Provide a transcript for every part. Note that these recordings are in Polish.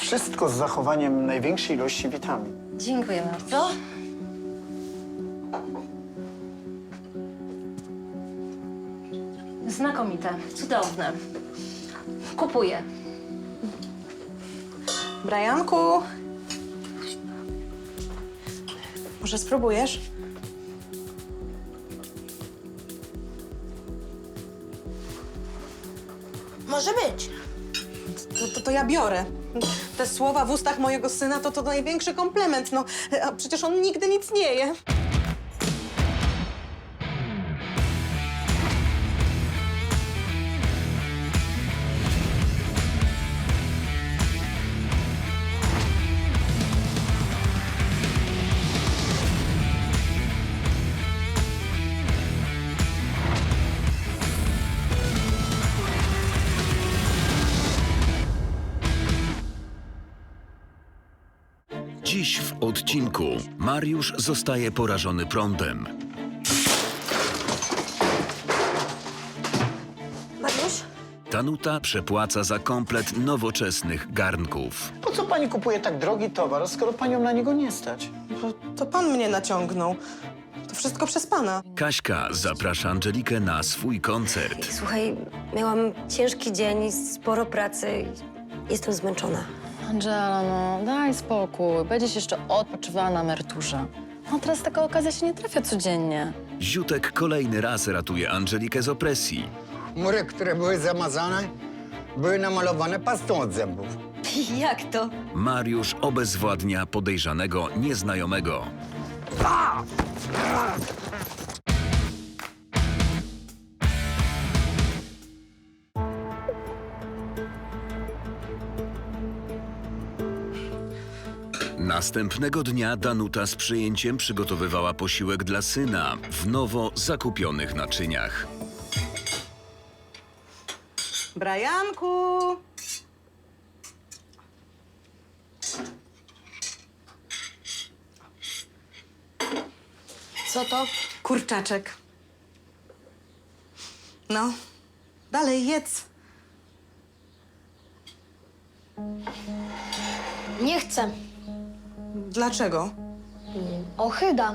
Wszystko z zachowaniem największej ilości witamin. Dziękuję bardzo. Znakomite, cudowne. Kupuję. Brianku, może spróbujesz? Może być. To ja biorę. Te słowa w ustach mojego syna to największy komplement, no. A przecież on nigdy nic nie je. Dziś w odcinku Mariusz zostaje porażony prądem. Mariusz? Danuta przepłaca za komplet nowoczesnych garnków. Po co pani kupuje tak drogi towar, skoro panią na niego nie stać? To pan mnie naciągnął. To wszystko przez pana. Kaśka zaprasza Angelikę na swój koncert. Słuchaj, miałam ciężki dzień, sporo pracy. Jestem zmęczona. Angela, no daj spokój. Będziesz jeszcze odpoczywała na emeryturze. No teraz taka okazja się nie trafia codziennie. Ziutek kolejny raz ratuje Angelikę z opresji. Mury, które były zamazane, były namalowane pastą od zębów. Jak to? Mariusz obezwładnia podejrzanego nieznajomego. Następnego dnia Danuta z przyjęciem przygotowywała posiłek dla syna w nowo zakupionych naczyniach. Brianku! Co to? Kurczaczek. No, dalej jedz. Nie chcę. Dlaczego? Ohyda,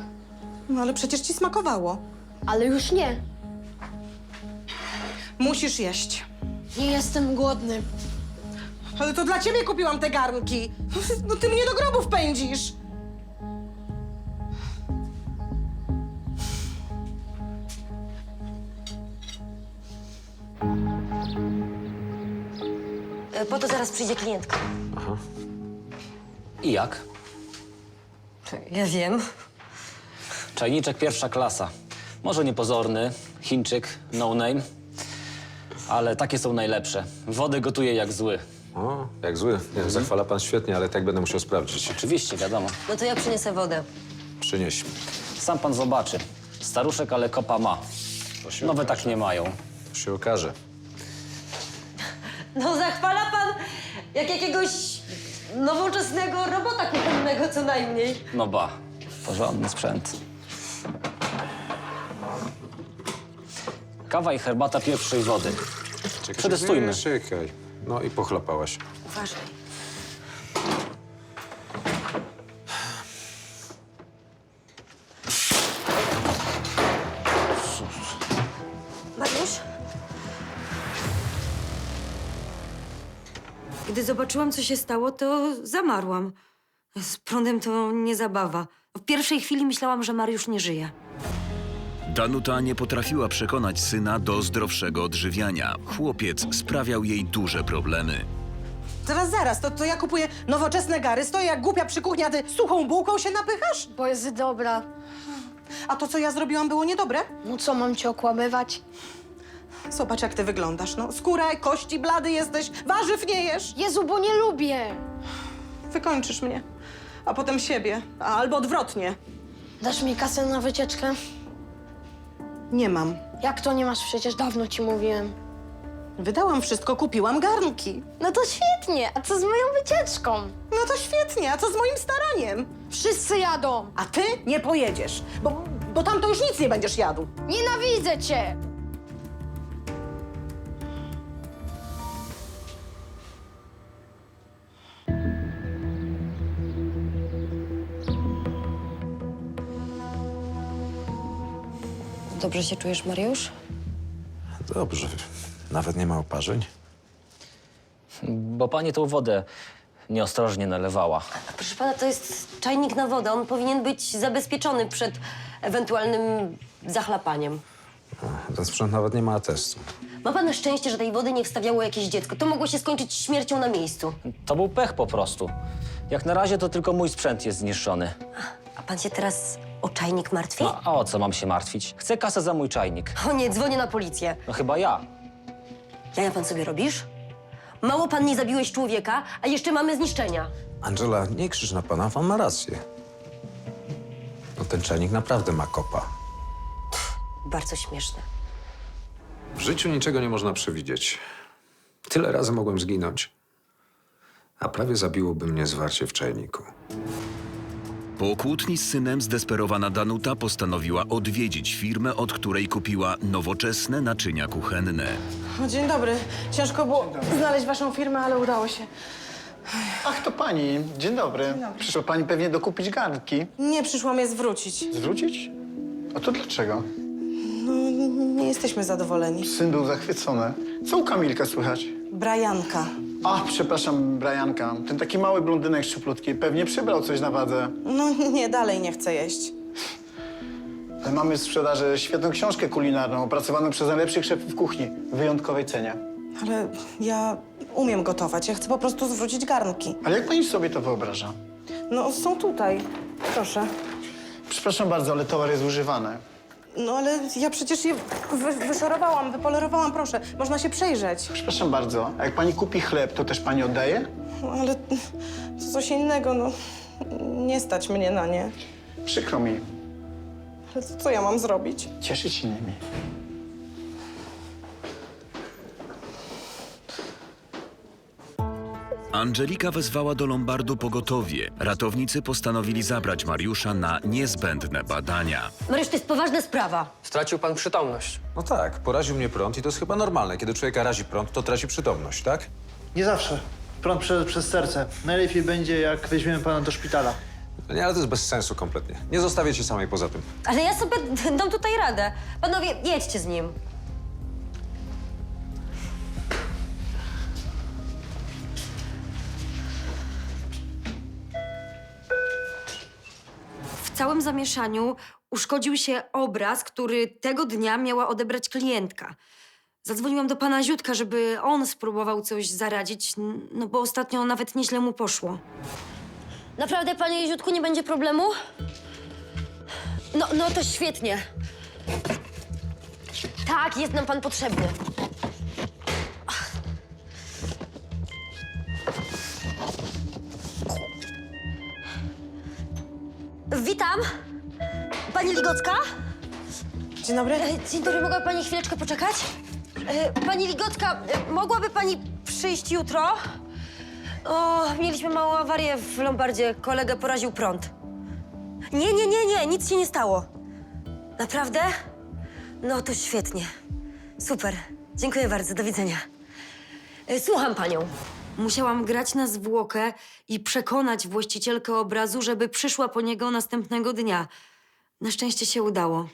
No ale przecież ci smakowało. ale już nie. Musisz jeść. Nie jestem głodny. Ale to dla ciebie kupiłam te garnki. No ty mnie do grobów pędzisz. Po to zaraz przyjdzie klientka. I jak? Ja wiem. Czajniczek pierwsza klasa. Może niepozorny, Chińczyk, no name, ale takie są najlepsze. Wodę gotuje jak zły. O, jak zły. Nie, zachwala pan świetnie, ale tak będę musiał sprawdzić. Oczywiście, wiadomo. No to ja przyniosę wodę. Przynieś. Sam pan zobaczy. Staruszek, ale kopa ma. To się Nowe okaże. tak nie mają. To się okaże. No zachwala pan jak jakiegoś nowoczesnego robota kuchennego co najmniej. No ba, porządny sprzęt. Kawa i herbata pierwszej wody. Czekaj, Przetestujmy. nie, czekaj. No i pochlapałaś. Uważaj. Mariusz? Gdy zobaczyłam, co się stało, to zamarłam. Z prądem to nie zabawa. W pierwszej chwili myślałam, że Mariusz nie żyje. Danuta nie potrafiła przekonać syna do zdrowszego odżywiania. Chłopiec sprawiał jej duże problemy. Zaraz, to ja kupuję nowoczesne gary, stoję jak głupia przy kuchni, a ty suchą bułką się napychasz? Bo jest dobra. A to, co ja zrobiłam, było niedobre? No co, mam cię okłamywać? Zobacz, jak ty wyglądasz, no. Skóra, kości, blady jesteś, warzyw nie jesz. Jezu, bo nie lubię. Wykończysz mnie, a potem siebie, albo odwrotnie. Dasz mi kasę na wycieczkę? Nie mam. Jak to nie masz? Przecież dawno ci mówiłem. Wydałam wszystko, kupiłam garnki. No to świetnie. A co z moją wycieczką? No to świetnie, a co z moim staraniem? Wszyscy jadą. A ty nie pojedziesz, bo tam to już nic nie będziesz jadł. Nienawidzę cię. Dobrze się czujesz, Mariusz? Dobrze, nawet nie ma oparzeń. Bo pani tą wodę nieostrożnie nalewała. Proszę pana, to jest czajnik na wodę. On powinien być zabezpieczony przed ewentualnym zachlapaniem. Ten sprzęt nawet nie ma atestu. Ma pan szczęście, że tej wody nie wstawiało jakieś dziecko. To mogło się skończyć śmiercią na miejscu. To był pech po prostu. Jak na razie to tylko mój sprzęt jest zniszczony. A pan się teraz o czajnik martwi? No, a o co mam się martwić? Chcę kasę za mój czajnik. O nie, dzwonię na policję. No chyba ja. Jaja pan sobie robisz? Mało pan nie zabiłeś człowieka, a jeszcze mamy zniszczenia. Angela, nie krzycz na pana, pan ma rację. No ten czajnik naprawdę ma kopa. Bardzo śmieszne. W życiu niczego nie można przewidzieć. Tyle razy mogłem zginąć. A prawie zabiłoby mnie zwarcie w czajniku. Po kłótni z synem zdesperowana Danuta postanowiła odwiedzić firmę, od której kupiła nowoczesne naczynia kuchenne. O, dzień dobry. Ciężko było znaleźć waszą firmę, ale udało się. Ach, to pani. Dzień dobry. Przyszła pani pewnie dokupić garnki. Nie przyszłam je zwrócić. Zwrócić? A to dlaczego? No, nie jesteśmy zadowoleni. Syn był zachwycony. Co u Kamilka słychać? Brajanka. Ach, przepraszam, Brianka. Ten taki mały blondynek szczuplutki pewnie przybrał coś na wadze. No nie, dalej nie chcę jeść. Mamy w sprzedaży świetną książkę kulinarną, opracowaną przez najlepszych szefów kuchni w wyjątkowej cenie. Ale ja umiem gotować. Ja chcę po prostu zwrócić garnki. Ale jak pani sobie to wyobraża? No, są tutaj. Proszę. Przepraszam bardzo, ale towar jest używany. No, ale ja przecież je wyszorowałam, wypolerowałam. Proszę, można się przejrzeć. Przepraszam bardzo, a jak pani kupi chleb, to też pani oddaje? No, ale to coś innego, no. Nie stać mnie na nie. Przykro mi. Ale to co ja mam zrobić? Cieszyć się nimi. Angelika wezwała do Lombardu pogotowie. Ratownicy postanowili zabrać Mariusza na niezbędne badania. Mariusz, to jest poważna sprawa. Stracił pan przytomność. No tak, poraził mnie prąd i to jest chyba normalne. Kiedy człowieka razi prąd, to traci przytomność, tak? Nie zawsze. Prąd przez serce. Najlepiej będzie, jak weźmiemy pana do szpitala. Nie, ale to jest bez sensu kompletnie. Nie zostawię cię samej poza tym. Ale ja sobie dam tutaj radę. Panowie, jedźcie z nim. W całym zamieszaniu uszkodził się obraz, który tego dnia miała odebrać klientka. Zadzwoniłam do pana Ziutka, żeby on spróbował coś zaradzić, no bo ostatnio nawet nieźle mu poszło. Naprawdę, panie Ziutku, nie będzie problemu? No to świetnie. Tak, jest nam pan potrzebny. Witam. Pani Ligocka? Dzień dobry. Dzień dobry, mogłaby pani chwileczkę poczekać? Pani Ligocka, mogłaby pani przyjść jutro? O, mieliśmy małą awarię w Lombardzie. Kolegę poraził prąd. Nie, nic się nie stało. Naprawdę? No to świetnie. Super. Dziękuję bardzo, do widzenia. Słucham panią. Musiałam grać na zwłokę i przekonać właścicielkę obrazu, żeby przyszła po niego następnego dnia. Na szczęście się udało.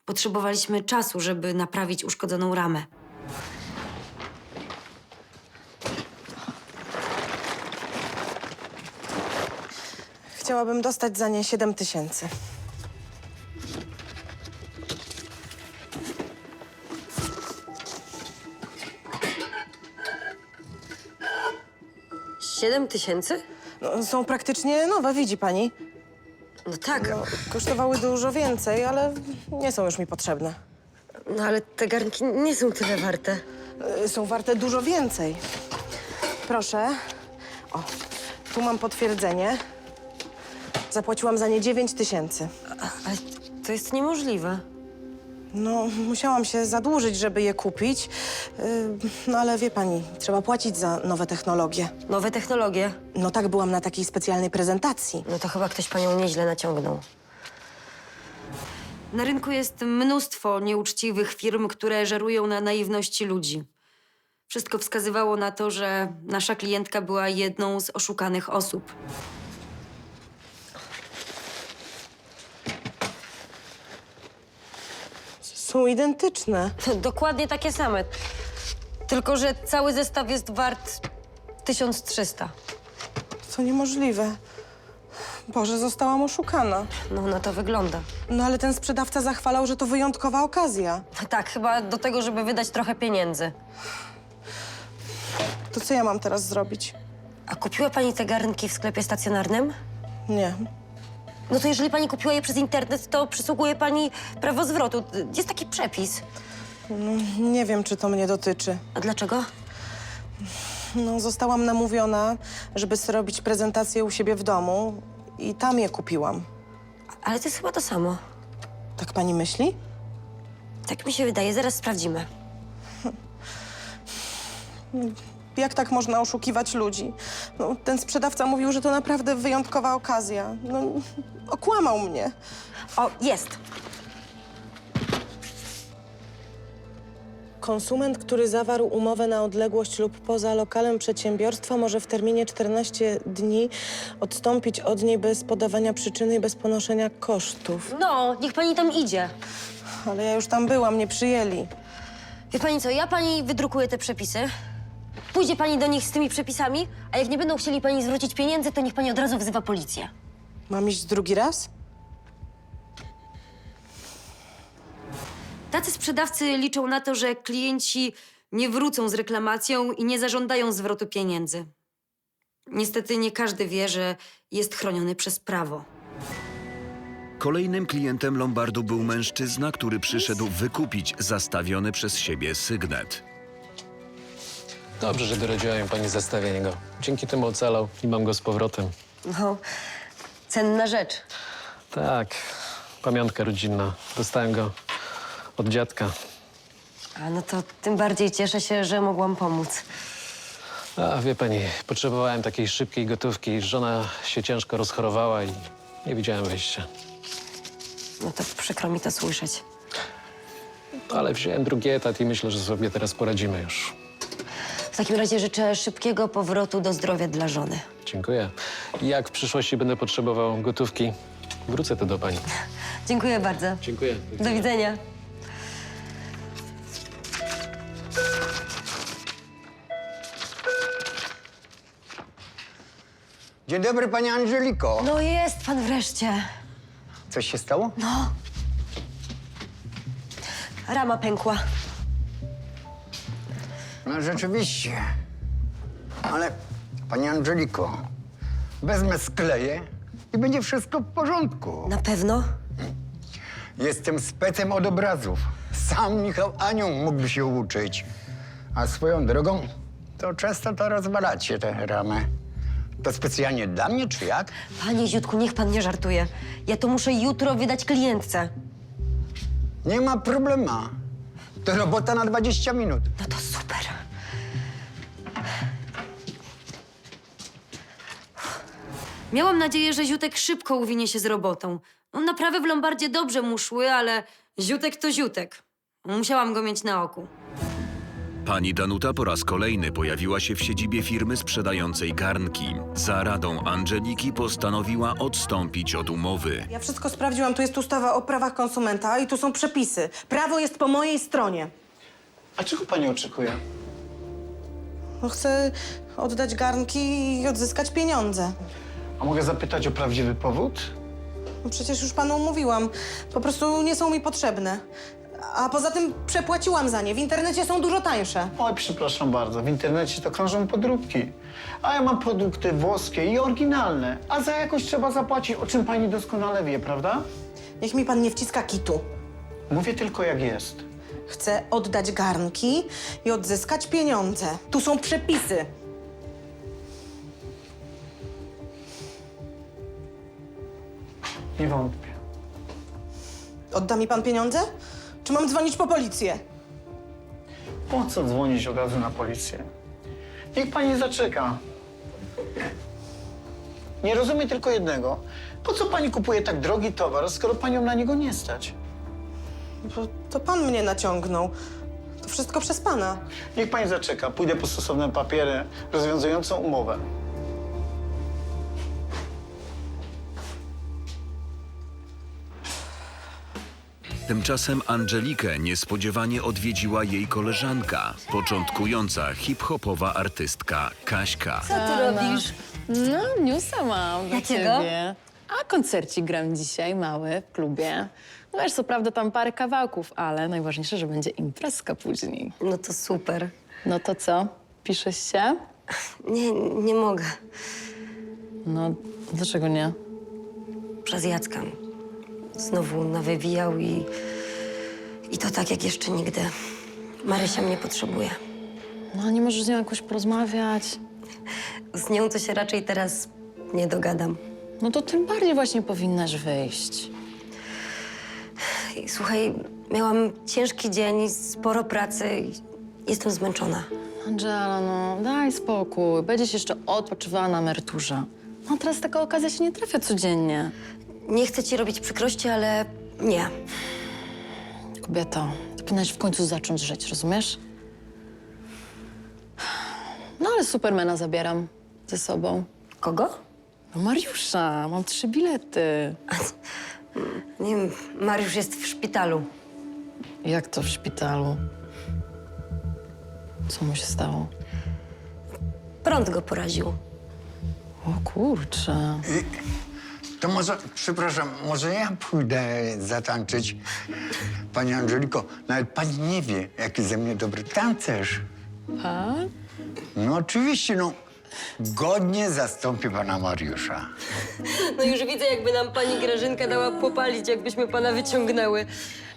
Potrzebowaliśmy czasu, żeby naprawić uszkodzoną ramę. Chciałabym dostać za nie 7 000. Siedem tysięcy? No, są praktycznie nowe, widzi pani. No tak, No, kosztowały dużo więcej, ale nie są już mi potrzebne. no ale te garnki nie są tyle warte. Są warte dużo więcej. Proszę. O, tu mam potwierdzenie. Zapłaciłam za nie 9 000. Ale to jest niemożliwe. No, musiałam się zadłużyć, żeby je kupić. No, ale wie pani, trzeba płacić za nowe technologie. Nowe technologie. No tak, byłam na takiej specjalnej prezentacji. No to chyba ktoś panią nieźle naciągnął. Na rynku jest mnóstwo nieuczciwych firm, które żerują na naiwności ludzi. Wszystko wskazywało na to, że nasza klientka była jedną z oszukanych osób. Są identyczne. Dokładnie takie same. Tylko że cały zestaw jest wart 1300. To niemożliwe. Boże, zostałam oszukana. No na to wygląda. No ale ten sprzedawca zachwalał, że to wyjątkowa okazja. Tak, chyba do tego, żeby wydać trochę pieniędzy. To co ja mam teraz zrobić? A kupiła pani te garnki w sklepie stacjonarnym? Nie. No to jeżeli pani kupiła je przez internet, to przysługuje pani prawo zwrotu. Jest taki przepis. Nie wiem, czy to mnie dotyczy. A dlaczego? No, zostałam namówiona, żeby zrobić prezentację u siebie w domu i tam je kupiłam. Ale to jest chyba to samo. Tak pani myśli? Tak mi się wydaje, zaraz sprawdzimy. Jak tak można oszukiwać ludzi? No, ten sprzedawca mówił, że to naprawdę wyjątkowa okazja. No, okłamał mnie. O, jest. Konsument, który zawarł umowę na odległość lub poza lokalem przedsiębiorstwa, może w terminie 14 dni odstąpić od niej bez podawania przyczyny i bez ponoszenia kosztów. No, niech pani tam idzie. Ale ja już tam byłam, nie przyjęli. Wie pani co, ja pani wydrukuję te przepisy. Pójdzie pani do nich z tymi przepisami, a jak nie będą chcieli pani zwrócić pieniędzy, to niech pani od razu wzywa policję. Mam iść drugi raz? Tacy sprzedawcy liczą na to, że klienci nie wrócą z reklamacją i nie zażądają zwrotu pieniędzy. Niestety nie każdy wie, że jest chroniony przez prawo. Kolejnym klientem Lombardu był mężczyzna, który przyszedł wykupić zastawiony przez siebie sygnet. Dobrze, że doradziła mi pani zestawienie go. Dzięki temu ocalał i mam go z powrotem. No, cenna rzecz. Tak, pamiątka rodzinna. Dostałem go od dziadka. A no to tym bardziej cieszę się, że mogłam pomóc. A wie pani, potrzebowałem takiej szybkiej gotówki. Żona się ciężko rozchorowała i nie widziałem wyjścia. No to przykro mi to słyszeć. Ale wziąłem drugi etat i myślę, że sobie teraz poradzimy już. W takim razie życzę szybkiego powrotu do zdrowia dla żony. Dziękuję. Jak w przyszłości będę potrzebował gotówki, wrócę tu do pani. Dziękuję bardzo. Dziękuję. Do widzenia. Dzień dobry, pani Angeliko. No jest pan wreszcie. Coś się stało? Rama pękła. No rzeczywiście. Ale, pani Angeliko, wezmę skleję i będzie wszystko w porządku. Na pewno? Jestem specem od obrazów. Sam Michał Anioł mógłby się uczyć. A swoją drogą, to często to rozwalacie tę ramę. To specjalnie dla mnie, czy jak? Panie Ziutku, niech pan nie żartuje. Ja to muszę jutro wydać klientce. Nie ma problemu. To robota na 20 minut. No to super. Miałam nadzieję, że Ziutek szybko uwinie się z robotą. Naprawy w Lombardzie dobrze mu szły, ale Ziutek to Ziutek. Musiałam go mieć na oku. Pani Danuta po raz kolejny pojawiła się w siedzibie firmy sprzedającej garnki. Za radą Angeliki postanowiła odstąpić od umowy. Ja wszystko sprawdziłam. Tu jest ustawa o prawach konsumenta i tu są przepisy. Prawo jest po mojej stronie. A czego pani oczekuje? No, chcę oddać garnki i odzyskać pieniądze. A mogę zapytać o prawdziwy powód? No przecież już panu mówiłam. Po prostu nie są mi potrzebne. A poza tym przepłaciłam za nie. W internecie są dużo tańsze. Oj, przepraszam bardzo, w internecie to krążą podróbki. A ja mam produkty włoskie i oryginalne. A za jakość trzeba zapłacić, o czym pani doskonale wie, prawda? Niech mi pan nie wciska kitu. Mówię tylko jak jest. Chcę oddać garnki i odzyskać pieniądze. Tu są przepisy. Nie wątpię. Odda mi pan pieniądze? Czy mam dzwonić po policję? Po co dzwonić od razu na policję? Niech pani zaczeka. Nie rozumiem tylko jednego. Po co pani kupuje tak drogi towar, skoro panią na niego nie stać? Bo to pan mnie naciągnął. To wszystko przez pana. Niech pani zaczeka. Pójdę po stosowne papiery rozwiązującą umowę. Tymczasem Angelikę niespodziewanie odwiedziła jej koleżanka, początkująca hip-hopowa artystka Kaśka. Co ty robisz? No, newsa mam dla Jakiego? ciebie. A koncercik gram dzisiaj, mały, w klubie. No wiesz, co prawda tam parę kawałków, ale najważniejsze, że będzie imprezka później. No to super. No to co? Piszesz się? Nie mogę. No, dlaczego nie? Przez Jacka. Znowu nawywijał i to tak jak jeszcze nigdy. Marysia mnie potrzebuje. No, nie możesz z nią jakoś porozmawiać? Z nią to się raczej teraz nie dogadam. No to tym bardziej właśnie powinnaś wyjść. I słuchaj, miałam ciężki dzień, sporo pracy i jestem zmęczona. Angela, no daj spokój. Będziesz jeszcze odpoczywała na emeryturze. No teraz taka okazja się nie trafia codziennie. Nie chcę ci robić przykrości, ale nie. Kobieto, ty powinnaś w końcu zacząć żyć, rozumiesz? No ale Supermana zabieram ze sobą. Kogo? No Mariusza, mam 3 bilety. Nie wiem, Mariusz jest w szpitalu. Jak to w szpitalu? Co mu się stało? Prąd go poraził. O kurczę. To może, przepraszam, może ja pójdę zatańczyć? Pani Angeliko, nawet pani nie wie, jaki ze mnie dobry tancerz. A? No oczywiście, no. Godnie zastąpię pana Mariusza. No już widzę, jakby nam pani Grażynka dała popalić, jakbyśmy pana wyciągnęły.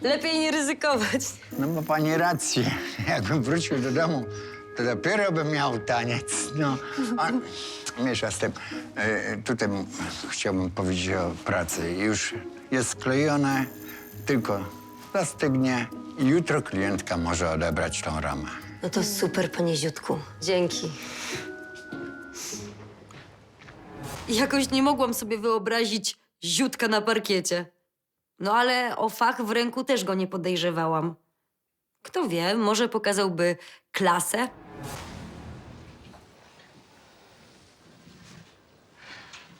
Lepiej nie ryzykować. No ma pani rację. Jakbym wrócił do domu, to dopiero bym miał taniec. No, a mniejsza z tym. Tutaj chciałbym powiedzieć o pracy. Już jest sklejone, tylko zastygnie i jutro klientka może odebrać tą ramę. No to super, panie Ziutku. Dzięki. Jakoś nie mogłam sobie wyobrazić Ziutka na parkiecie. No ale o fach w ręku też go nie podejrzewałam. Kto wie, może pokazałby klasę?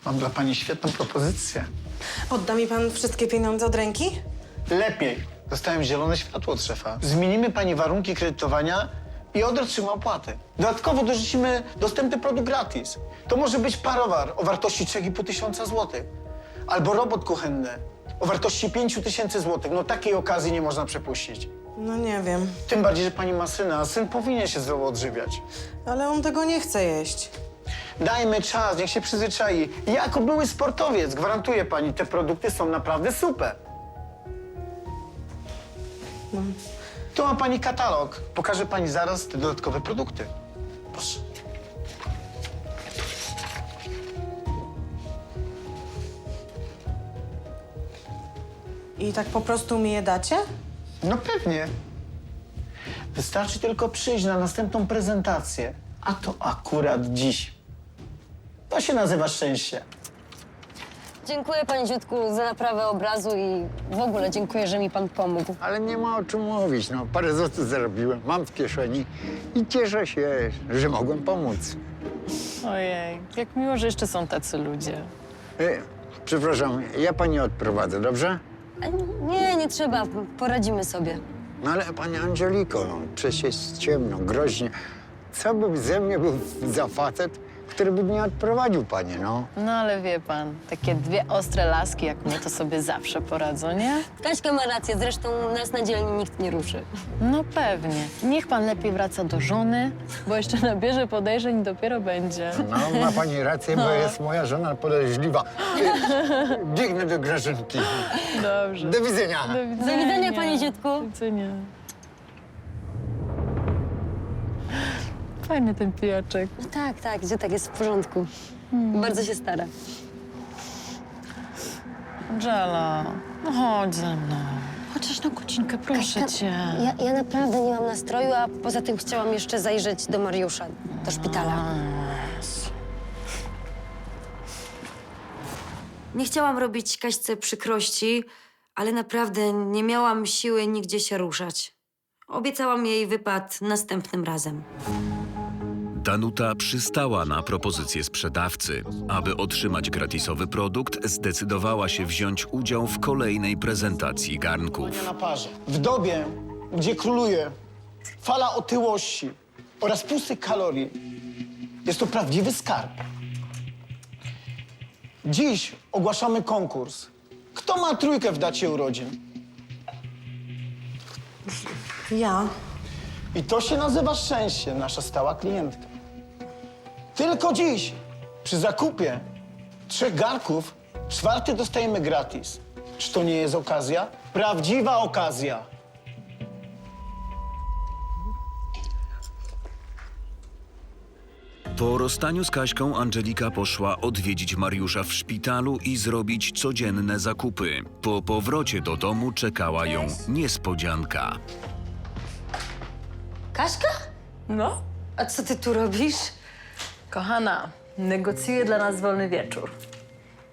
Mam dla pani świetną propozycję. Odda mi pan wszystkie pieniądze od ręki? Lepiej. Dostałem zielone światło od szefa. Zmienimy pani warunki kredytowania i otrzyma opłaty. Dodatkowo dorzucimy dostępny produkt gratis. To może być parowar o wartości 3,5 tysiąca złotych. Albo robot kuchenny o wartości 5 tysięcy złotych. No takiej okazji nie można przepuścić. No nie wiem, Tym bardziej, że pani ma syna, a syn powinien się zdrowo odżywiać. ale on tego nie chce jeść. Dajmy czas, niech się przyzwyczai. Jako były sportowiec, gwarantuję pani, te produkty są naprawdę super. Tu ma pani katalog. Pokażę pani zaraz te dodatkowe produkty. Proszę. I tak po prostu mi je dacie? No pewnie. Wystarczy tylko przyjść na następną prezentację. A to akurat dziś. To się nazywa szczęście. Dziękuję, panie Ziutku, za naprawę obrazu i w ogóle dziękuję, że mi pan pomógł. Ale nie ma o czym mówić, no. Parę złotych zarobiłem, mam w kieszeni i cieszę się, że mogłem pomóc. Ojej, jak miło, że jeszcze są tacy ludzie. Przepraszam, ja pani odprowadzę, dobrze? Nie trzeba, poradzimy sobie. No ale pani Angeliko, no, przecież jest ciemno, groźnie. Co by ze mnie był za facet, który by mnie odprowadził, panie, no? No ale wie pan, takie 2 ostre laski jak mnie to sobie zawsze poradzą, nie? Kaśka ma rację, zresztą nas na dzielni nikt nie ruszy. No pewnie. Niech pan lepiej wraca do żony, bo jeszcze nabierze podejrzeń i dopiero będzie. No, ma pani rację, bo jest moja żona podejrzliwa. Biegnę do Grażynki. Dobrze. Do widzenia. Do widzenia, panie Ziutku. Do widzenia. Fajny ten pijaczek. No tak, Ziutek jest w porządku. Bardzo się stara. Angela, no chodź ze mną. Chociaż na godzinkę, proszę cię. Ja naprawdę nie mam nastroju, a poza tym chciałam jeszcze zajrzeć do Mariusza, do szpitala. Nie chciałam robić Kaśce przykrości, ale naprawdę nie miałam siły nigdzie się ruszać. Obiecałam jej wypad następnym razem. Danuta przystała na propozycję sprzedawcy. Aby otrzymać gratisowy produkt, zdecydowała się wziąć udział w kolejnej prezentacji garnków. Na parze. W dobie, gdzie króluje fala otyłości oraz pustych kalorii, jest to prawdziwy skarb. Dziś ogłaszamy konkurs. Kto ma trójkę w dacie urodzin? Ja. I to się nazywa szczęście, nasza stała klientka. Tylko dziś, przy zakupie 3 garnków, 4 dostajemy gratis. Czy to nie jest okazja? Prawdziwa okazja. Po rozstaniu z Kaśką Angelika poszła odwiedzić Mariusza w szpitalu i zrobić codzienne zakupy. Po powrocie do domu czekała ją niespodzianka. Kaśka? No? A co ty tu robisz? Kochana, negocjuję dla nas wolny wieczór.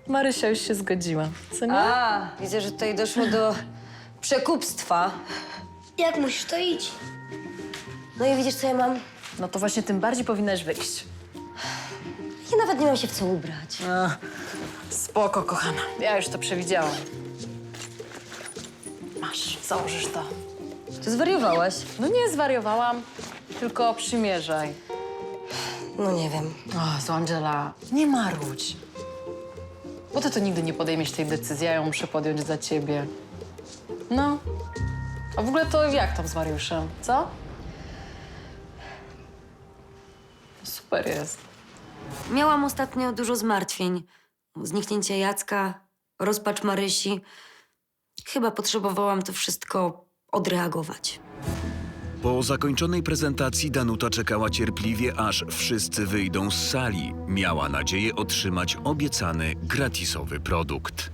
Marysia już się zgodziła, co nie? A, widzę, że tutaj doszło do przekupstwa. Jak musisz, to idź. No i widzisz, co ja mam? No to właśnie tym bardziej powinnaś wyjść. Ja nawet nie mam się w co ubrać. Spoko, kochana. Ja już to przewidziałam. Masz, założysz to. Ty zwariowałaś? No nie zwariowałam, tylko przymierzaj. No nie wiem. O, Angela, nie marudź. Bo ty to nigdy nie podejmiesz tej decyzji, ja ją muszę podjąć za ciebie. No. A w ogóle to jak tam z Mariuszem, co? Super jest. Miałam ostatnio dużo zmartwień. Zniknięcie Jacka, rozpacz Marysi. Chyba potrzebowałam to wszystko odreagować. Po zakończonej prezentacji Danuta czekała cierpliwie, aż wszyscy wyjdą z sali. Miała nadzieję otrzymać obiecany gratisowy produkt.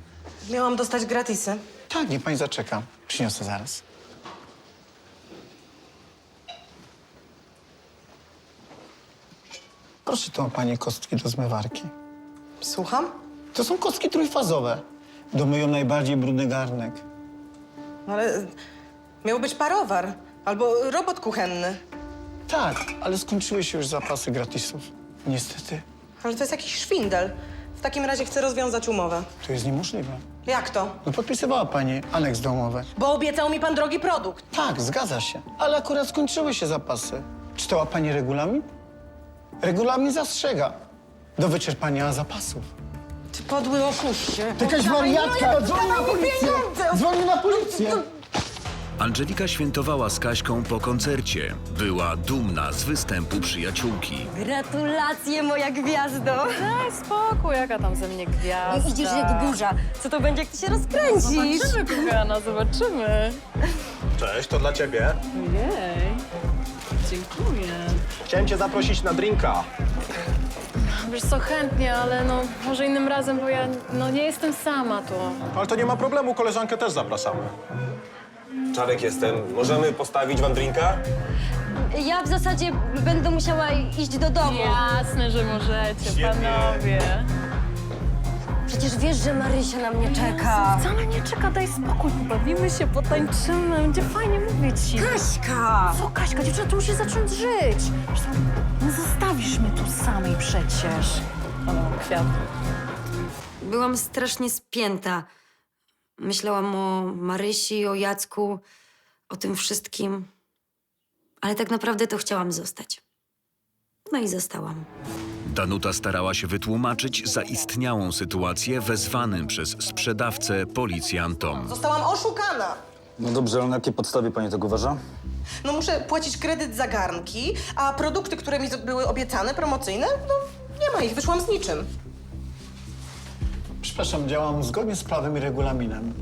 Miałam dostać gratisy. Tak, niech pani zaczeka. Przyniosę zaraz. Proszę, to ma pani kostki do zmywarki. Słucham? To są kostki trójfazowe. Domyją najbardziej brudny garnek. No ale miał być parowar albo robot kuchenny. Tak, ale skończyły się już zapasy gratisów. Niestety, Ale to jest jakiś szwindel. W takim razie chcę rozwiązać umowę. to jest niemożliwe. Jak to? No podpisywała pani aneks do umowy. Bo obiecał mi pan drogi produkt. Tak, zgadza się. Ale akurat skończyły się zapasy. Czytała pani regulamin? Regulamin zastrzega do wyczerpania zapasów. Ty podły oszuście. Ty jakaś wariatka! Dzwoni na policję! Dzwoni na policję! Angelika świętowała z Kaśką po koncercie. Była dumna z występu przyjaciółki. Gratulacje, moja gwiazdo! Daj spokój, jaka tam ze mnie gwiazda. Idziesz jak burza. Co to będzie, jak ty się rozkręcisz? Zobaczymy, kochana, zobaczymy. Cześć, to dla ciebie. Ojej, dziękuję. Chciałem cię zaprosić na drinka. Wiesz co, chętnie, ale no może innym razem, bo ja nie jestem sama tu. Ale to nie ma problemu, koleżankę też zapraszamy. Czarek jestem. Możemy postawić wam drinka? Ja w zasadzie będę musiała iść do domu. Jasne, że możecie, Świetnie. panowie. Przecież wiesz, że Marysia na mnie czeka. Wcale nie czeka, daj spokój, pobawimy się, potańczymy, będzie fajnie, mówię ci. Kaśka! Co, Kaśka, dziewczyna, tu musisz zacząć żyć. Zresztą nie zostawisz mnie tu samej przecież. O, kwiat. Byłam strasznie spięta. Myślałam o Marysi, o Jacku, o tym wszystkim. Ale tak naprawdę to chciałam zostać. No i zostałam. Danuta starała się wytłumaczyć zaistniałą sytuację wezwanym przez sprzedawcę policjantom. Zostałam oszukana. No dobrze, ale na jakiej podstawie pani tak uważa? No muszę płacić kredyt za garnki, a produkty, które mi były obiecane, promocyjne, no nie ma ich, wyszłam z niczym. Przepraszam, działam zgodnie z prawem i regulaminem.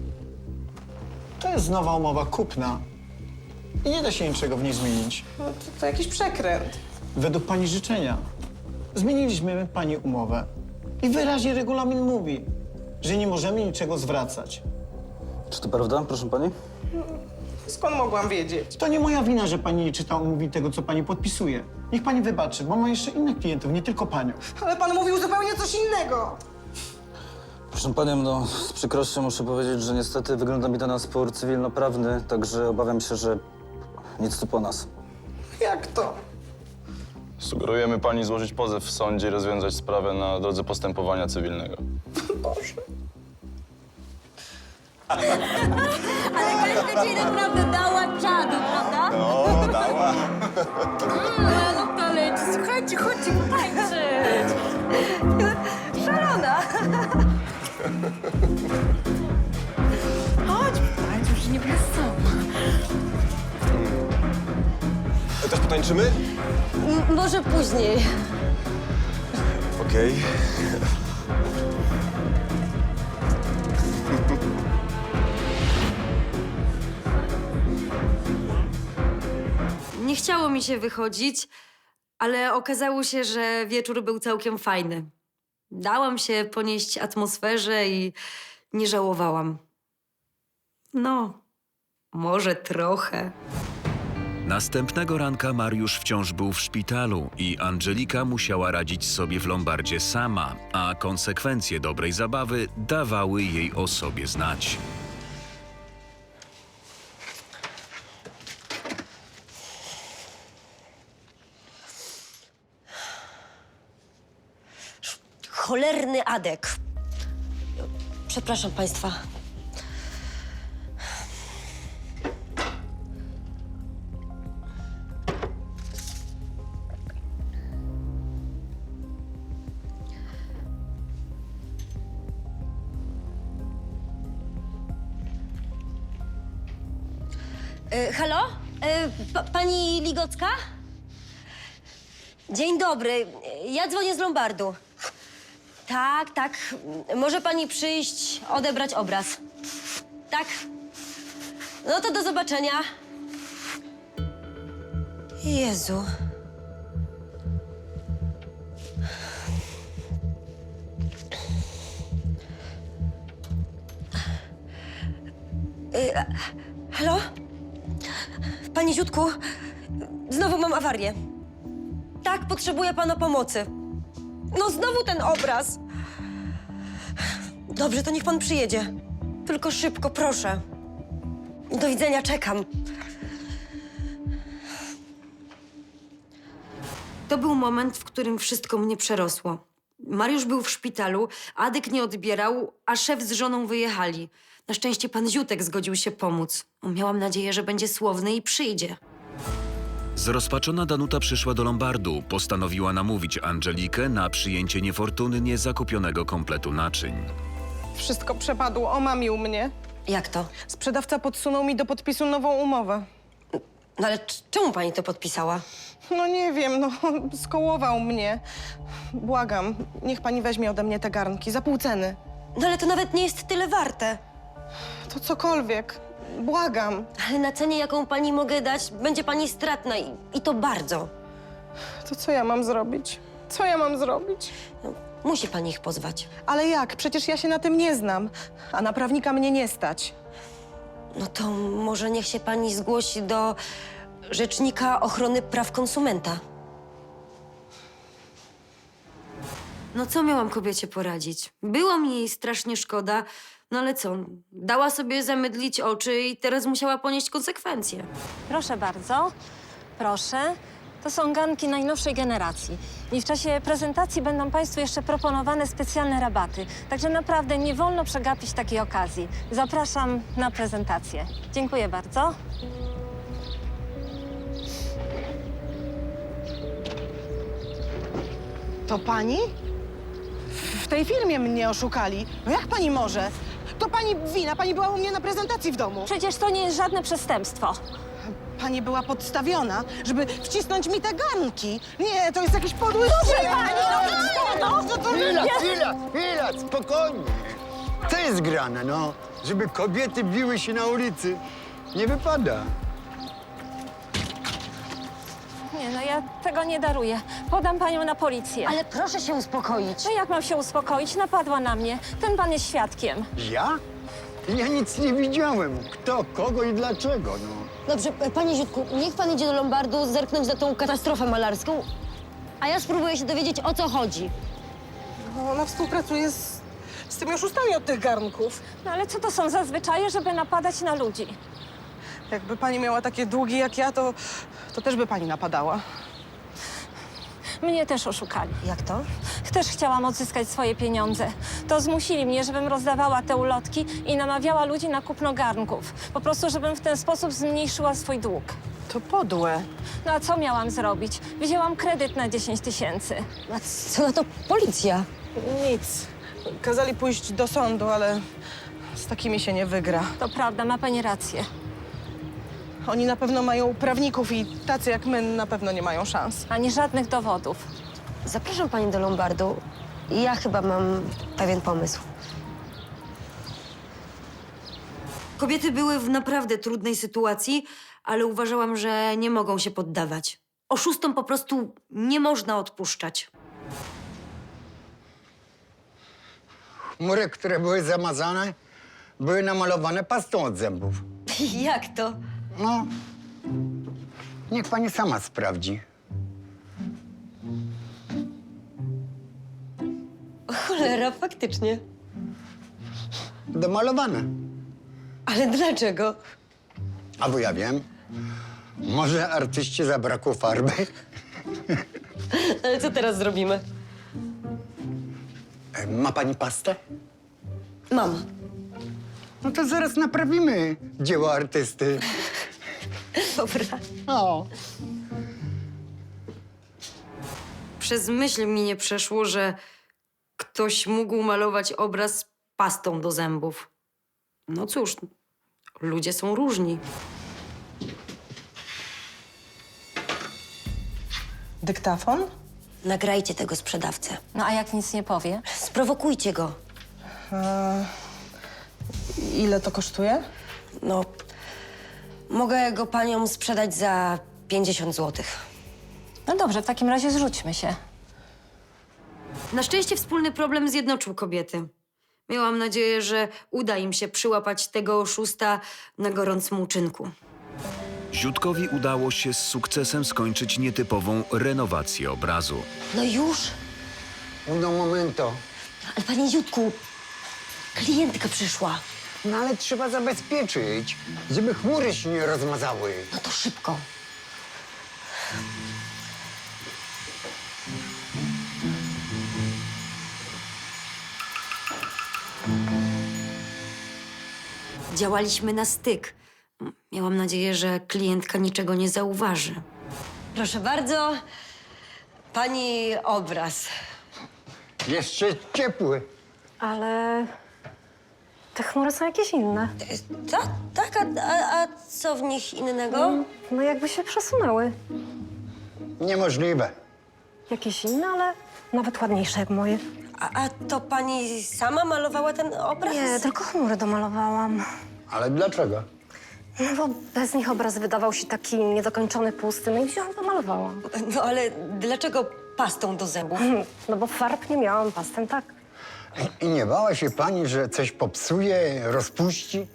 To jest nowa umowa kupna i nie da się niczego w niej zmienić. No, to jakiś przekręt. Według pani życzenia zmieniliśmy pani umowę i wyraźnie regulamin mówi, że nie możemy niczego zwracać. Czy to prawda, proszę pani? Skąd mogłam wiedzieć? To nie moja wina, że pani nie czyta umów i tego, co pani podpisuje. Niech pani wybaczy, bo ma jeszcze innych klientów, nie tylko panią. Ale pan mówił zupełnie coś innego. Proszę panią, no z przykrością muszę powiedzieć, że niestety wygląda mi to na spór cywilnoprawny, także obawiam się, że nic tu po nas. Jak to? Sugerujemy pani złożyć pozew w sądzie i rozwiązać sprawę na drodze postępowania cywilnego. Ale Kaśka ci naprawdę dała czadu, prawda? No, dała. No to leci. Słuchajcie, chodźcie tańczyć. Szalona. Chodź, tańcz, już nie będę sama. Też potańczymy? Może później. Okej. Nie chciało mi się wychodzić, ale okazało się, że wieczór był całkiem fajny. Dałam się ponieść atmosferze i nie żałowałam. No, może trochę. Następnego ranka Mariusz wciąż był w szpitalu i Angelika musiała radzić sobie w Lombardzie sama, a konsekwencje dobrej zabawy dawały jej o sobie znać. Cholerny Adek. Przepraszam państwa. Halo? Pani Ligocka? Dzień dobry. Ja dzwonię z Lombardu. Tak, tak. Może pani przyjść, odebrać obraz. Tak? No to do zobaczenia. Jezu. Halo? Panie Ziutku, znowu mam awarię. Tak, potrzebuje pana pomocy. No znowu ten obraz. Dobrze, to niech pan przyjedzie. Tylko szybko, proszę. Do widzenia, czekam. To był moment, w którym wszystko mnie przerosło. Mariusz był w szpitalu, Adek nie odbierał, a szef z żoną wyjechali. Na szczęście pan Ziutek zgodził się pomóc. Miałam nadzieję, że będzie słowny i przyjdzie. Zrozpaczona Danuta przyszła do Lombardu. Postanowiła namówić Angelikę na przyjęcie niefortunnie zakupionego kompletu naczyń. Wszystko przepadło, omamił mnie. Jak to? Sprzedawca podsunął mi do podpisu nową umowę. No ale czemu pani to podpisała? No nie wiem, no skołował mnie. Błagam, niech pani weźmie ode mnie te garnki za pół ceny. No ale to nawet nie jest tyle warte. To cokolwiek, błagam. Ale na cenie, jaką pani mogę dać, będzie pani stratna i to bardzo. To co ja mam zrobić? Co ja mam zrobić? No, musi pani ich pozwać. Ale jak? Przecież ja się na tym nie znam, a na prawnika mnie nie stać. No to może niech się pani zgłosi do Rzecznika Ochrony Praw Konsumenta. No co miałam kobiecie poradzić? Było mi jej strasznie szkoda, no ale co? Dała sobie zamydlić oczy i teraz musiała ponieść konsekwencje. Proszę bardzo, proszę. To są garnki najnowszej generacji. I w czasie prezentacji będą Państwu jeszcze proponowane specjalne rabaty. Także naprawdę nie wolno przegapić takiej okazji. Zapraszam na prezentację. Dziękuję bardzo. To pani? W tej firmie mnie oszukali. No jak pani może? To pani wina, pani była u mnie na prezentacji w domu. Przecież to nie jest żadne przestępstwo. Pani była podstawiona, żeby wcisnąć mi te garnki. Nie, to jest jakiś podły Proszę pani, Chwila, spokojnie. Co jest grane, no? Żeby kobiety biły się na ulicy. Nie wypada. Nie, no ja tego nie daruję. Podam panią na policję. Ale proszę się uspokoić. No jak mam się uspokoić? Napadła na mnie. Ten pan jest świadkiem. Ja? Ja nic nie widziałem. Kto, kogo i dlaczego, no. Dobrze, panie Ziutku, niech pan idzie do Lombardu zerknąć na tą katastrofę malarską, a ja spróbuję się dowiedzieć, o co chodzi. No, ona współpracuje z tymi oszustami od tych garnków. No ale co to są za zwyczaje, żeby napadać na ludzi? Jakby pani miała takie długi jak ja, to też by pani napadała. Mnie też oszukali. Jak to? Też chciałam odzyskać swoje pieniądze. To zmusili mnie, żebym rozdawała te ulotki i namawiała ludzi na kupno garnków. Po prostu, żebym w ten sposób zmniejszyła swój dług. To podłe. No a co miałam zrobić? Wzięłam kredyt na 10 000. A co na to policja? Nic. Kazali pójść do sądu, ale z takimi się nie wygra. To prawda, ma pani rację. Oni na pewno mają prawników i tacy jak my na pewno nie mają szans. Ani żadnych dowodów. Zapraszam pani do Lombardu. Ja chyba mam pewien pomysł. Kobiety były w naprawdę trudnej sytuacji, ale uważałam, że nie mogą się poddawać. Oszustom po prostu nie można odpuszczać. Chmury, które były zamazane, były namalowane pastą od zębów. Jak to? No, niech pani sama sprawdzi. Cholera, faktycznie. Domalowane. Ale dlaczego? A bo ja wiem, może artyście zabrakło farby? Ale co teraz zrobimy? Ma pani pastę? Mam. No to zaraz naprawimy dzieło artysty. Dobra. O. Przez myśl mi nie przeszło, że ktoś mógł malować obraz pastą do zębów. No cóż, ludzie są różni. Dyktafon? Nagrajcie tego sprzedawcę. No a jak nic nie powie? Sprowokujcie go. Ile to kosztuje? No, mogę go paniom sprzedać za 50 zł. No dobrze, w takim razie zrzućmy się. Na szczęście wspólny problem zjednoczył kobiety. Miałam nadzieję, że uda im się przyłapać tego oszusta na gorącym uczynku. Ziutkowi udało się z sukcesem skończyć nietypową renowację obrazu. No już? No momento. Ale panie Ziutku, klientka przyszła. No ale trzeba zabezpieczyć, żeby chmury się nie rozmazały. No to szybko. Działaliśmy na styk. Miałam nadzieję, że klientka niczego nie zauważy. Proszę bardzo, pani obraz. Jeszcze ciepły. Ale te chmury są jakieś inne. Tak, a co w nich innego? No jakby się przesunęły. Niemożliwe. Jakieś inne, ale nawet ładniejsze jak moje. A to pani sama malowała ten obraz? Nie, tylko chmury domalowałam. Ale dlaczego? No bo bez nich obraz wydawał się taki niedokończony, pusty. No i wziąłam, domalowałam. No ale dlaczego pastą do zębów? No bo farb nie miałam, pastem tak. I nie bała się pani, że coś popsuje, rozpuści?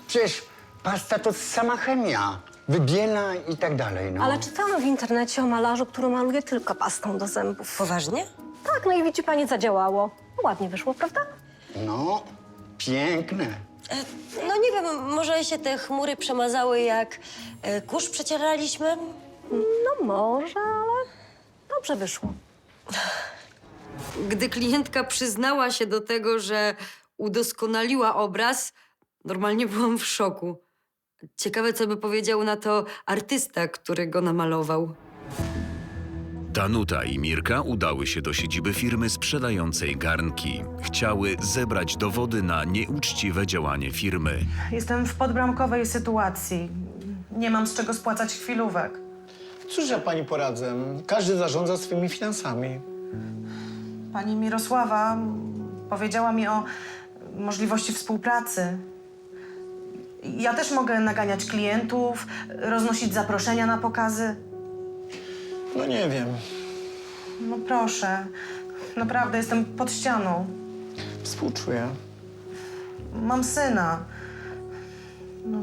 Przecież pasta to sama chemia. Wybiela i tak dalej, no. Ale czytałam w internecie o malarzu, który maluje tylko pastą do zębów. Poważnie? Tak, no i widzi pani, zadziałało. Ładnie wyszło, prawda? No, piękne. No nie wiem, może się te chmury przemazały, jak kurz przecieraliśmy? No może, ale dobrze wyszło. Gdy klientka przyznała się do tego, że udoskonaliła obraz, normalnie byłam w szoku. Ciekawe, co by powiedział na to artysta, który go namalował. Danuta i Mirka udały się do siedziby firmy sprzedającej garnki. Chciały zebrać dowody na nieuczciwe działanie firmy. Jestem w podbramkowej sytuacji. Nie mam z czego spłacać chwilówek. Cóż ja pani poradzę? Każdy zarządza swoimi finansami. Pani Mirosława powiedziała mi o możliwości współpracy. Ja też mogę naganiać klientów, roznosić zaproszenia na pokazy. No nie wiem. No proszę, naprawdę jestem pod ścianą. Współczuję. Mam syna. No,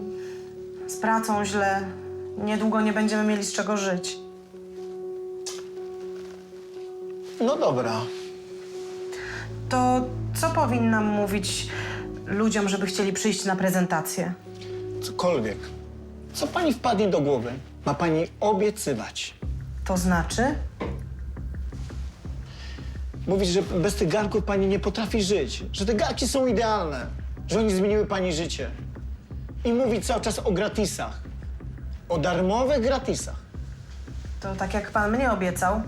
z pracą źle. Niedługo nie będziemy mieli z czego żyć. No dobra. To co powinnam mówić ludziom, żeby chcieli przyjść na prezentację? Cokolwiek. Co pani wpadnie do głowy, ma pani obiecywać. To znaczy? Mówi, że bez tych garnków pani nie potrafi żyć, że te garnki są idealne, że oni zmieniły pani życie. I mówi cały czas o gratisach. O darmowych gratisach. To tak jak pan mnie obiecał.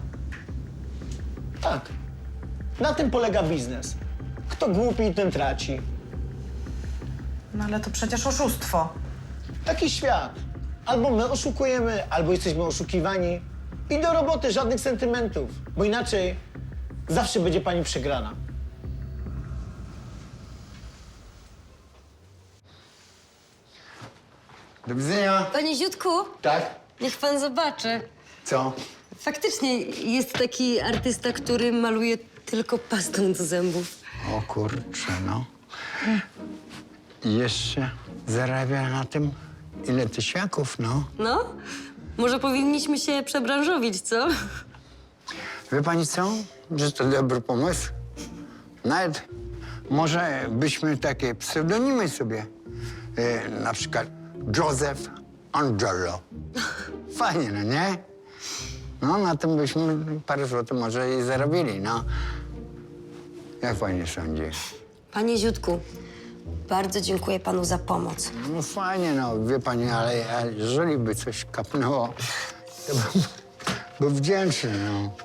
Tak. Na tym polega biznes. Kto głupi, ten traci. No ale to przecież oszustwo. Taki świat. Albo my oszukujemy, albo jesteśmy oszukiwani. I do roboty, żadnych sentymentów. Bo inaczej zawsze będzie pani przegrana. Do widzenia. Panie Ziutku, Tak? niech pan zobaczy. Co? Faktycznie jest taki artysta, który maluje tylko pastą do zębów. O kurczę, no. I jeszcze zarabia na tym ile tysiaków, no. No, może powinniśmy się przebranżowić, co? Wie pani co? Że to dobry pomysł. Nawet może byśmy takie pseudonimy sobie, na przykład Joseph Angelo. Fajnie, no nie? No, na tym byśmy parę złotych może i zarobili, no. Jak pani sądzi? Panie Ziutku, bardzo dziękuję panu za pomoc. No fajnie, no, wie pani, ale jeżeli by coś kapnęło, to bym był wdzięczny, no.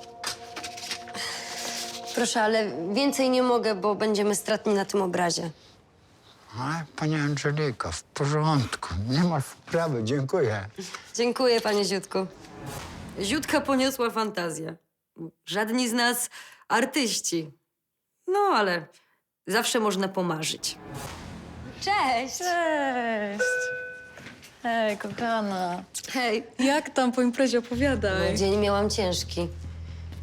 Proszę, ale więcej nie mogę, bo będziemy stratni na tym obrazie. Ale pani Angelika, w porządku, nie ma sprawy, dziękuję. Dziękuję, panie Ziutku. Ziutka poniosła fantazję. Żadni z nas artyści. No, ale zawsze można pomarzyć. Cześć! Cześć! Hej, kochana. Hej! Jak tam po imprezie opowiadaj? No, dzień miałam ciężki.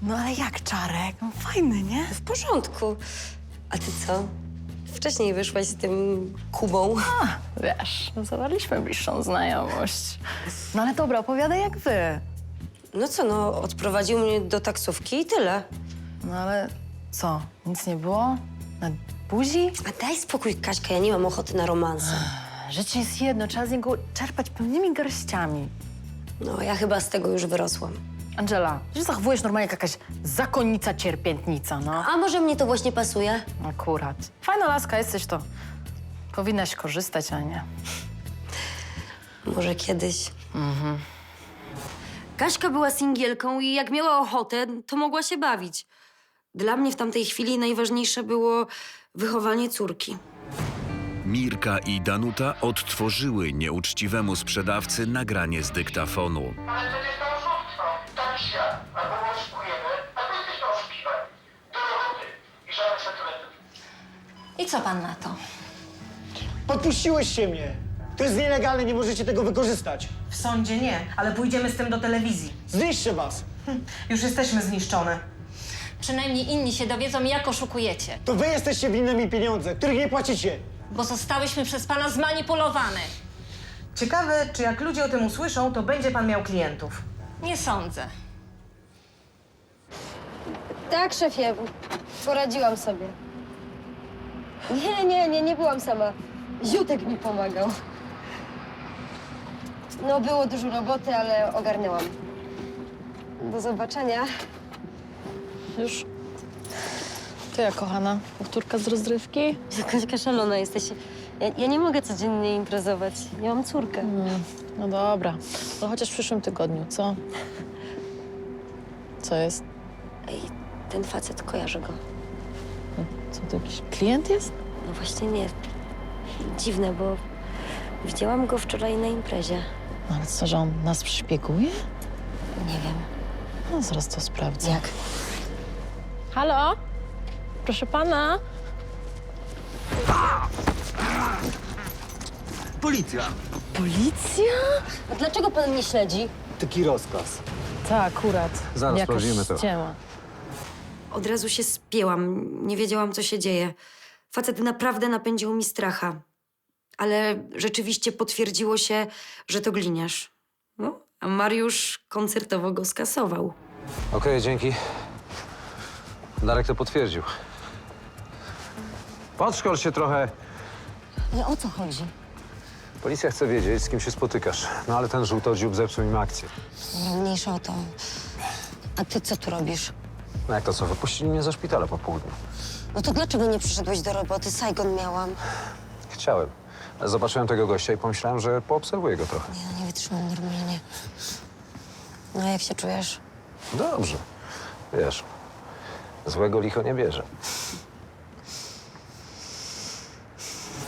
No ale jak Czarek? No, fajny, nie? W porządku. A ty co? Wcześniej wyszłaś z tym Kubą. Wiesz, zawarliśmy bliższą znajomość. No ale dobra, opowiadaj jak wy. No co, no, odprowadził mnie do taksówki i tyle. No ale co, nic nie było? Na buzi? A daj spokój, Kaśka, ja nie mam ochoty na romanse. Życie jest jedno, trzeba z niego czerpać pełnymi garściami. No, ja chyba z tego już wyrosłam. Angela, ty się zachowujesz normalnie jak jakaś zakonnica cierpiętnica, no. A może mnie to właśnie pasuje? Akurat. Fajna laska jesteś, to powinnaś korzystać, a nie. Może kiedyś. Kaśka była singielką i jak miała ochotę, to mogła się bawić. Dla mnie w tamtej chwili najważniejsze było wychowanie córki. Mirka i Danuta odtworzyły nieuczciwemu sprzedawcy nagranie z dyktafonu. Ale to jest to oszustwo. Taki świat. Albo my oszukujemy, albo jesteśmy oszukiwani. Do roboty i żadnych sentymentów. I co pan na to? Podpuściłyście mnie. To jest nielegalne, nie możecie tego wykorzystać. W sądzie nie, ale pójdziemy z tym do telewizji. Zniszczę was. Już jesteśmy zniszczone. Przynajmniej inni się dowiedzą, jak oszukujecie. To wy jesteście winnymi pieniądze, których nie płacicie. Bo zostałyśmy przez pana zmanipulowane. Ciekawe, czy jak ludzie o tym usłyszą, to będzie pan miał klientów. Nie sądzę. Tak, szefie, poradziłam sobie. Nie byłam sama. Ziutek mi pomagał. No, było dużo roboty, ale ogarnęłam. Do zobaczenia. Już. To ja, kochana, powtórka z rozrywki? Jakaś szalona jesteś. Ja nie mogę codziennie imprezować. Ja mam córkę. No dobra, no chociaż w przyszłym tygodniu, co? Co jest? Ej, ten facet, kojarzę go. Co, to jakiś klient jest? No właśnie nie. Dziwne, bo widziałam go wczoraj na imprezie. No ale co, że on nas szpieguje? Nie wiem. No zaraz to sprawdzę. Jak? Halo? Proszę pana? Policja! Policja? A dlaczego pan mnie śledzi? Taki rozkaz. Tak, akurat. Zaraz Jakaś sprawdzimy to. ściema. Od razu się spięłam. Nie wiedziałam, co się dzieje. Facet naprawdę napędził mi stracha. Ale rzeczywiście potwierdziło się, że to gliniarz. No, a Mariusz koncertowo go skasował. Okej, dzięki. Darek to potwierdził. Podszkol się trochę. Ale o co chodzi? Policja chce wiedzieć, z kim się spotykasz. No ale ten żółtodziób zepsuł im akcję. Mniejsza o to. A ty co tu robisz? No jak to co, wypuścili mnie ze szpitala po południu. No to dlaczego nie przyszedłeś do roboty? Saigon miałam. Chciałem. Ale zobaczyłem tego gościa i pomyślałem, że poobserwuję go trochę. Nie, no nie wytrzymam normalnie. No jak się czujesz? Dobrze. Wiesz, złego licho nie bierze.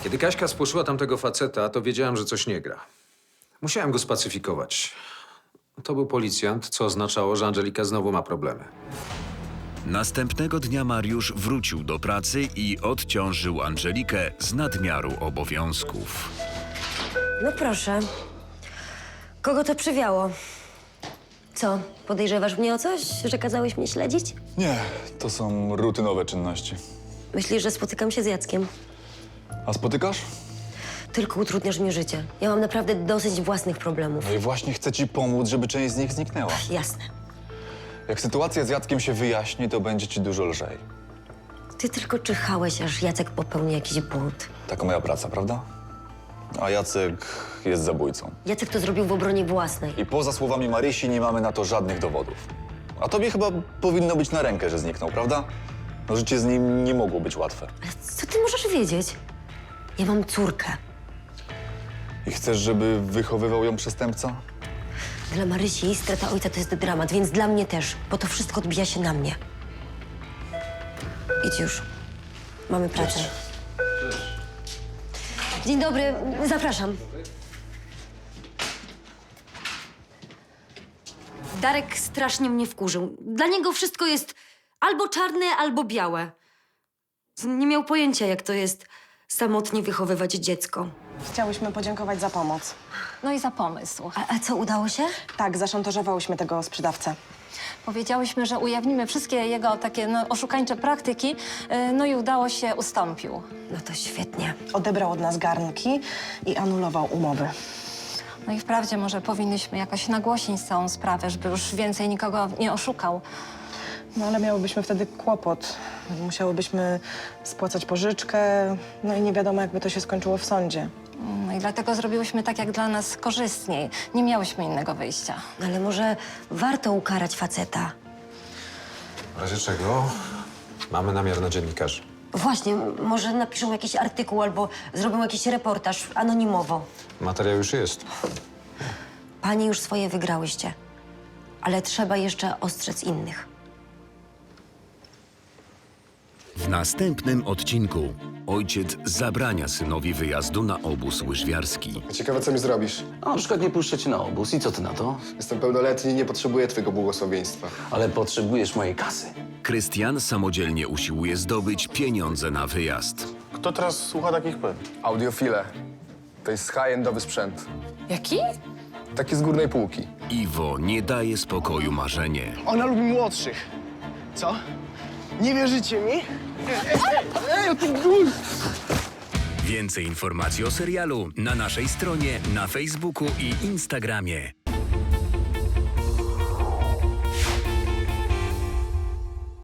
Kiedy Kaśka spłoszyła tamtego faceta, to wiedziałem, że coś nie gra. Musiałem go spacyfikować. To był policjant, co oznaczało, że Angelika znowu ma problemy. Następnego dnia Mariusz wrócił do pracy i odciążył Angelikę z nadmiaru obowiązków. No proszę. Kogo to przywiało? Co, podejrzewasz mnie o coś, że kazałeś mnie śledzić? Nie, to są rutynowe czynności. Myślisz, że spotykam się z Jackiem? A spotykasz? Tylko utrudniasz mi życie. Ja mam naprawdę dosyć własnych problemów. No i właśnie chcę ci pomóc, żeby część z nich zniknęła. Jasne. Jak sytuacja z Jackiem się wyjaśni, to będzie ci dużo lżej. Ty tylko czyhałeś, aż Jacek popełni jakiś błąd. Taka moja praca, prawda? A Jacek jest zabójcą. Jacek to zrobił w obronie własnej. I poza słowami Marysi nie mamy na to żadnych dowodów. A tobie chyba powinno być na rękę, że zniknął, prawda? No życie z nim nie mogło być łatwe. Ale co ty możesz wiedzieć? Ja mam córkę. I chcesz, żeby wychowywał ją przestępca? Dla Marysi strata ojca to jest dramat, więc dla mnie też, bo to wszystko odbija się na mnie. Idź już. Mamy pracę. Dzień dobry, zapraszam. Darek strasznie mnie wkurzył. Dla niego wszystko jest albo czarne, albo białe. Nie miał pojęcia, jak to jest samotnie wychowywać dziecko. Chciałyśmy podziękować za pomoc. No i za pomysł. A co, udało się? Tak, zaszantażowałyśmy tego sprzedawcę. Powiedziałyśmy, że ujawnimy wszystkie jego takie oszukańcze praktyki, no i udało się, ustąpił. No to świetnie. Odebrał od nas garnki i anulował umowy. No i wprawdzie może powinnyśmy jakoś nagłośnić całą sprawę, żeby już więcej nikogo nie oszukał. No ale miałybyśmy wtedy kłopot. Musiałybyśmy spłacać pożyczkę, no i nie wiadomo, jakby to się skończyło w sądzie. No i dlatego zrobiłyśmy tak, jak dla nas korzystniej. Nie miałyśmy innego wyjścia. Ale może warto ukarać faceta? W razie czego mamy namiar na dziennikarzy. Właśnie, może napiszą jakiś artykuł albo zrobią jakiś reportaż anonimowo. Materiał już jest. Panie już swoje wygrałyście, ale trzeba jeszcze ostrzec innych. W następnym odcinku ojciec zabrania synowi wyjazdu na obóz łyżwiarski. Ciekawe, co mi zrobisz. A na przykład nie puszczę cię na obóz. I co ty na to? Jestem pełnoletni i nie potrzebuję twojego błogosławieństwa. Ale potrzebujesz mojej kasy. Krystian samodzielnie usiłuje zdobyć pieniądze na wyjazd. Kto teraz słucha takich płyt? Audiofile. To jest high-endowy sprzęt. Jaki? Taki z górnej półki. Iwo nie daje spokoju marzenie. Ona lubi młodszych. Co? Nie wierzycie mi? Więcej informacji o serialu na naszej stronie, na Facebooku i Instagramie.